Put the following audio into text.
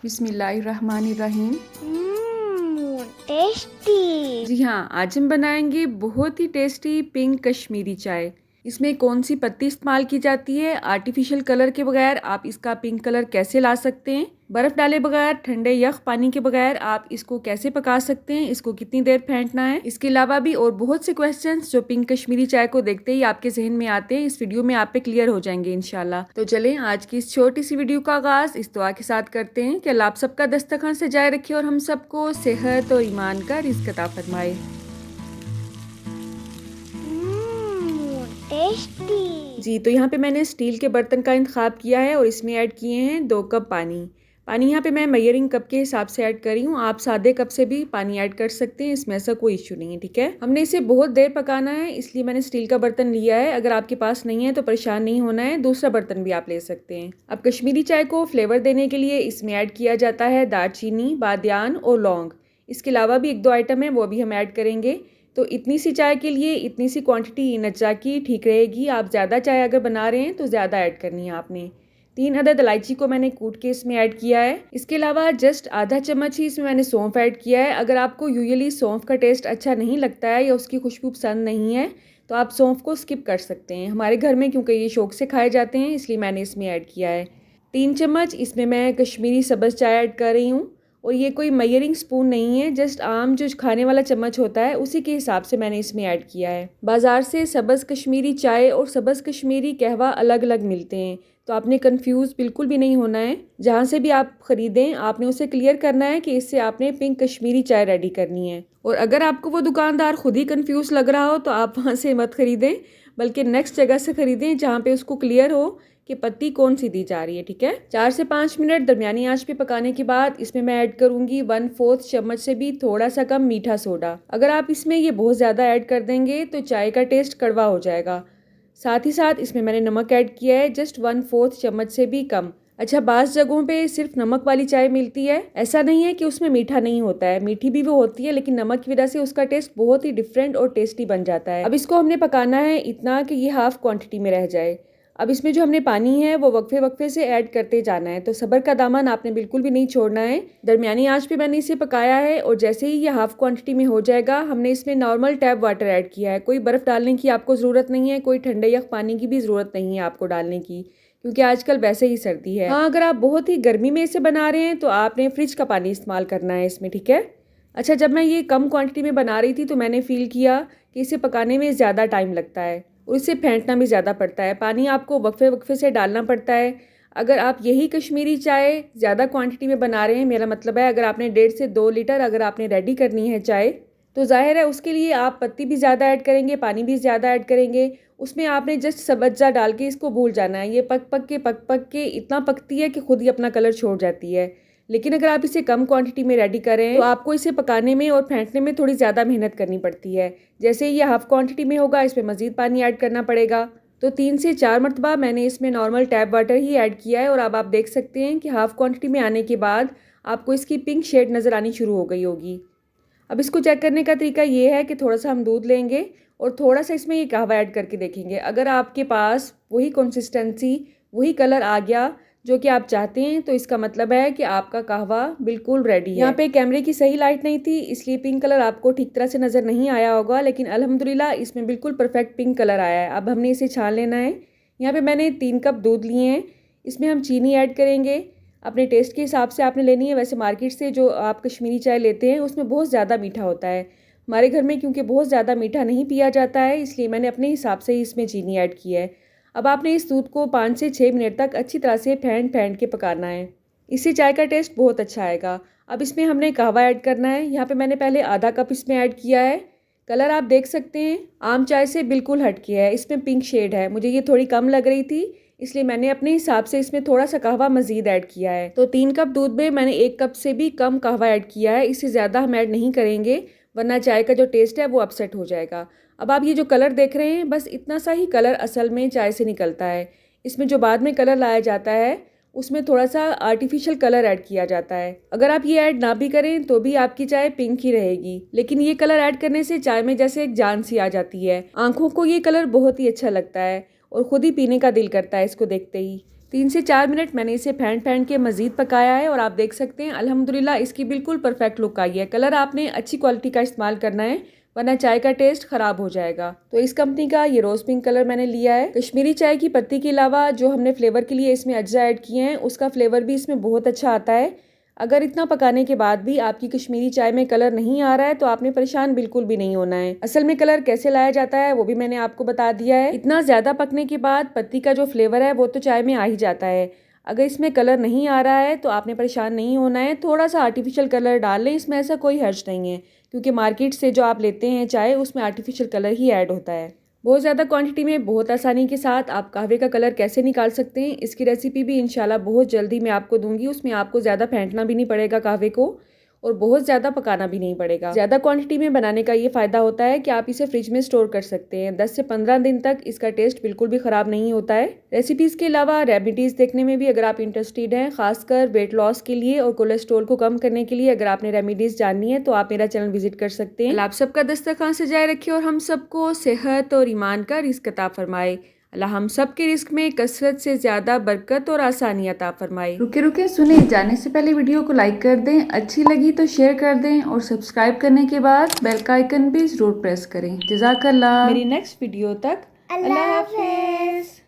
बिस्मिल्लाहिर्रहमानिर्रहीम। टेस्टी। जी हाँ, आज हम बनाएंगे बहुत ही टेस्टी पिंक कश्मीरी चाय। इसमें कौन सी पत्ती इस्तेमाल की जाती है, आर्टिफिशियल कलर के बगैर आप इसका पिंक कलर कैसे ला सकते हैं, बर्फ़ डाले बगैर, ठंडे यख पानी के बगैर आप इसको कैसे पका सकते हैं, इसको कितनी देर फेंटना है, इसके अलावा भी और बहुत से क्वेश्चंस जो पिंक कश्मीरी चाय को देखते ही आपके जहन में आते हैं, इस वीडियो में आप पे क्लियर हो जाएंगे इंशाल्लाह। तो चलें आज की इस छोटी सी वीडियो का आगाज इस दुआ के साथ करते हैं कि अल्लाह आप सबका दस्तरखान सजाए रखे और हम सबको सेहत और ईमान का रिज़्क अता फरमाए। टेस्टी। जी, तो यहाँ पे मैंने स्टील के बर्तन का इंतखाब किया है और इसमें ऐड किए हैं 2 कप पानी। पानी यहाँ पे मैं मेजरिंग कप के हिसाब से ऐड कर रही हूँ, आप सादे कप से भी पानी ऐड कर सकते हैं, इसमें ऐसा कोई इशू नहीं है, ठीक है। हमने इसे बहुत देर पकाना है, इसलिए मैंने स्टील का बर्तन लिया है। अगर आपके पास नहीं है तो परेशान नहीं होना है, दूसरा बर्तन भी आप ले सकते हैं। अब कश्मीरी चाय को फ्लेवर देने के लिए इसमें ऐड किया जाता है दालचीनी, बादियान और लौंग। इसके अलावा भी 1-2 आइटम है वो भी हम ऐड करेंगे। तो इतनी सी चाय के लिए इतनी सी क्वांटिटी नच्चा की ठीक रहेगी। आप ज़्यादा चाय अगर बना रहे हैं तो ज़्यादा ऐड करनी है आपने। 3 अदद इलायची को मैंने कूट के इसमें ऐड किया है। इसके अलावा जस्ट आधा चम्मच ही इसमें मैंने सौंफ ऐड किया है। अगर आपको यूजुअली सौंफ का टेस्ट अच्छा नहीं लगता है या उसकी खुशबू पसंद नहीं है तो आप सौंफ को स्किप कर सकते हैं। हमारे घर में क्योंकि ये शौक से खाए जाते हैं इसलिए मैंने इसमें ऐड किया है। 3 चम्मच इसमें मैं कश्मीरी सब्ज़ चाय ऐड कर रही हूँ और ये कोई मेजरिंग स्पून नहीं है, जस्ट आम जो खाने वाला चम्मच होता है उसी के हिसाब से मैंने इसमें ऐड किया है। बाज़ार से सब्ज़ कश्मीरी चाय और सब्ज़ कश्मीरी कहवा अलग अलग मिलते हैं, तो आपने कंफ्यूज बिल्कुल भी नहीं होना है। जहाँ से भी आप ख़रीदें आपने उसे क्लियर करना है कि इससे आपने पिंक कश्मीरी चाय रेडी करनी है। और अगर आपको वो दुकानदार खुद ही कंफ्यूज लग रहा हो तो आप वहाँ से मत ख़रीदें, बल्कि नेक्स्ट जगह से ख़रीदें जहाँ पे उसको क्लियर हो कि पत्ती कौन सी दी जा रही है, ठीक है। 4 से 5 मिनट दरमियानी आंच पे पकाने के बाद इसमें मैं ऐड करूंगी 1/4 चम्मच से भी थोड़ा सा कम मीठा सोडा। अगर आप इसमें ये बहुत ज़्यादा ऐड कर देंगे तो चाय का टेस्ट कड़वा हो जाएगा। साथ ही साथ इसमें मैंने नमक ऐड किया है, जस्ट 1/4 चम्मच से भी कम। अच्छा, बास जगहों पे सिर्फ नमक वाली चाय मिलती है, ऐसा नहीं है कि उसमें मीठा नहीं होता है, मीठी भी वो होती है, लेकिन नमक की वजह से उसका टेस्ट बहुत ही डिफरेंट और टेस्टी बन जाता है। अब इसको हमने पकाना है इतना कि ये हाफ क्वांटिटी में रह जाए। अब इसमें जो हमने पानी है वो वक्फे वक्फे से ऐड करते जाना है, तो सब्र का दामन आपने बिल्कुल भी नहीं छोड़ना है। दरमियानी आंच पे मैंने इसे पकाया है और जैसे ही ये हाफ क्वांटिटी में हो जाएगा हमने इसमें नॉर्मल टैप वाटर ऐड किया है। कोई बर्फ़ डालने की आपको ज़रूरत नहीं है, कोई ठंडे या पानी की भी ज़रूरत नहीं है आपको डालने की, क्योंकि आजकल वैसे ही सर्दी है। हाँ, अगर आप बहुत ही गर्मी में इसे बना रहे हैं तो आपने फ्रिज का पानी इस्तेमाल करना है इसमें, ठीक है। अच्छा, जब मैं ये कम क्वांटिटी में बना रही थी तो मैंने फ़ील किया कि इसे पकाने में ज़्यादा टाइम लगता है और इसे फेंटना भी ज़्यादा पड़ता है, पानी आपको वक्फे वक्फे से डालना पड़ता है। अगर आप यही कश्मीरी चाय ज़्यादा क्वांटिटी में बना रहे हैं, मेरा मतलब है अगर आपने 1.5 से 2 लीटर अगर आपने रेडी करनी है चाय, तो जाहिर है उसके लिए आप पत्ती भी ज़्यादा ऐड करेंगे, पानी भी ज़्यादा ऐड करेंगे। उसमें आपने जस्ट सब्ज़ा डाल के इसको भूल जाना है। ये पक के इतना पकती है कि खुद ही अपना कलर छोड़ जाती है। लेकिन अगर आप इसे कम क्वांटिटी में रेडी करें तो आपको इसे पकाने में और फेंटने में थोड़ी ज़्यादा मेहनत करनी पड़ती है। जैसे ये हाफ क्वांटिटी में होगा इसमें मज़ीद पानी ऐड करना पड़ेगा। तो 3 से 4 मरतबा मैंने इसमें नॉर्मल टैप वाटर ही ऐड किया है और अब आप देख सकते हैं कि हाफ क्वांटिटी में आने के बाद आपको इसकी पिंक शेड नज़र आनी शुरू हो गई होगी। अब इसको चेक करने का तरीका ये है कि थोड़ा सा हम दूध लेंगे और थोड़ा सा इसमें ये कहवा ऐड करके देखेंगे। अगर आपके पास वही कंसिस्टेंसी, वही कलर आ गया जो कि आप चाहते हैं तो इसका मतलब है कि आपका कहवा बिल्कुल रेडी है। यहाँ पे कैमरे की सही लाइट नहीं थी इसलिए पिंक कलर आपको ठीक तरह से नज़र नहीं आया होगा, लेकिन अल्हम्दुलिल्लाह इसमें बिल्कुल परफेक्ट पिंक कलर आया है। अब हमने इसे छान लेना है। यहाँ पे मैंने 3 कप दूध लिए हैं, इसमें हम चीनी ऐड करेंगे। अपने टेस्ट के हिसाब से आपने लेनी है। वैसे मार्केट से जो आप कश्मीरी चाय लेते हैं उसमें बहुत ज़्यादा मीठा होता है। हमारे घर में क्योंकि बहुत ज़्यादा मीठा नहीं पिया जाता है इसलिए मैंने अपने हिसाब से ही इसमें चीनी ऐड की है। अब आपने इस दूध को 5 से 6 मिनट तक अच्छी तरह से फेंट के पकाना है, इससे चाय का टेस्ट बहुत अच्छा आएगा। अब इसमें हमने कहवा ऐड करना है। यहाँ पे मैंने पहले आधा कप इसमें ऐड किया है। कलर आप देख सकते हैं आम चाय से बिल्कुल हटके है, इसमें पिंक शेड है। मुझे ये थोड़ी कम लग रही थी इसलिए मैंने अपने हिसाब से इसमें थोड़ा सा कहवा मज़ीद ऐड किया है। तो 3 कप दूध में मैंने 1 कप से भी कम कहवा ऐड किया है, इससे ज़्यादा हम ऐड नहीं करेंगे वरना चाय का जो टेस्ट है वो अपसेट हो जाएगा। अब आप ये जो कलर देख रहे हैं बस इतना सा ही कलर असल में चाय से निकलता है। इसमें जो बाद में कलर लाया जाता है उसमें थोड़ा सा आर्टिफिशियल कलर ऐड किया जाता है। अगर आप ये ऐड ना भी करें तो भी आपकी चाय पिंक ही रहेगी, लेकिन ये कलर ऐड करने से चाय में जैसे एक जान सी आ जाती है। आंखों को ये कलर बहुत ही अच्छा लगता है और ख़ुद ही पीने का दिल करता है इसको देखते ही। 3 से 4 मिनट मैंने इसे फेंट के मज़ीद पकाया है और आप देख सकते हैं अल्हम्दुलिल्लाह इसकी बिल्कुल परफेक्ट लुक आई है। कलर आपने अच्छी क्वालिटी का इस्तेमाल करना है वरना चाय का टेस्ट ख़राब हो जाएगा। तो इस कंपनी का ये रोज़ पिंक कलर मैंने लिया है। कश्मीरी चाय की पत्ती के अलावा जो हमने फ्लेवर के लिए इसमें अज्जा ऐड किए हैं उसका फ्लेवर भी इसमें बहुत अच्छा आता है। अगर इतना पकाने के बाद भी आपकी कश्मीरी चाय में कलर नहीं आ रहा है तो आपने परेशान बिल्कुल भी नहीं होना है। असल में कलर कैसे लाया जाता है वो भी मैंने आपको बता दिया है। इतना ज़्यादा पकने के बाद पत्ती का जो फ्लेवर है वो तो चाय में आ ही जाता है। अगर इसमें कलर नहीं आ रहा है तो आपने परेशान नहीं होना है। थोड़ा सा आर्टिफिशियल कलर डाल लें, इसमें ऐसा कोई हर्ज नहीं है क्योंकि मार्केट से जो आप लेते हैं चाय उसमें आर्टिफिशियल कलर ही ऐड होता है। बहुत ज़्यादा क्वांटिटी में बहुत आसानी के साथ आप कहवे का कलर कैसे निकाल सकते हैं इसकी रेसिपी भी इंशाल्लाह बहुत जल्दी मैं आपको दूंगी। उसमें आपको ज़्यादा फेंटना भी नहीं पड़ेगा कहवे को और बहुत ज़्यादा पकाना भी नहीं पड़ेगा। ज़्यादा क्वांटिटी में बनाने का ये फ़ायदा होता है कि आप इसे फ्रिज में स्टोर कर सकते हैं। 10 से 15 दिन तक इसका टेस्ट बिल्कुल भी ख़राब नहीं होता है। रेसिपीज़ के अलावा रेमेडीज़ देखने में भी अगर आप इंटरेस्टेड हैं, खासकर वेट लॉस के लिए और कोलेस्ट्रॉल को कम करने के लिए अगर आपने रेमेडीज़ जाननी है तो आप मेरा चैनल विजिट कर सकते हैं। आप सबका दस्तरखान सजाए रखे और हम सबको सेहत और ईमान का रिज़्क अता फरमाए। अल्लाह हम सब के रिस्क में कसरत से ज़्यादा बरकत और आसानी अता फरमाए। रुके रुके सुने, जाने से पहले वीडियो को लाइक कर दें, अच्छी लगी तो शेयर कर दें और सब्सक्राइब करने के बाद बेल का आइकन भी ज़रूर प्रेस करें। जज़ाकल्लाह। मेरी नेक्स्ट वीडियो तक अल्लाह हाफिज़।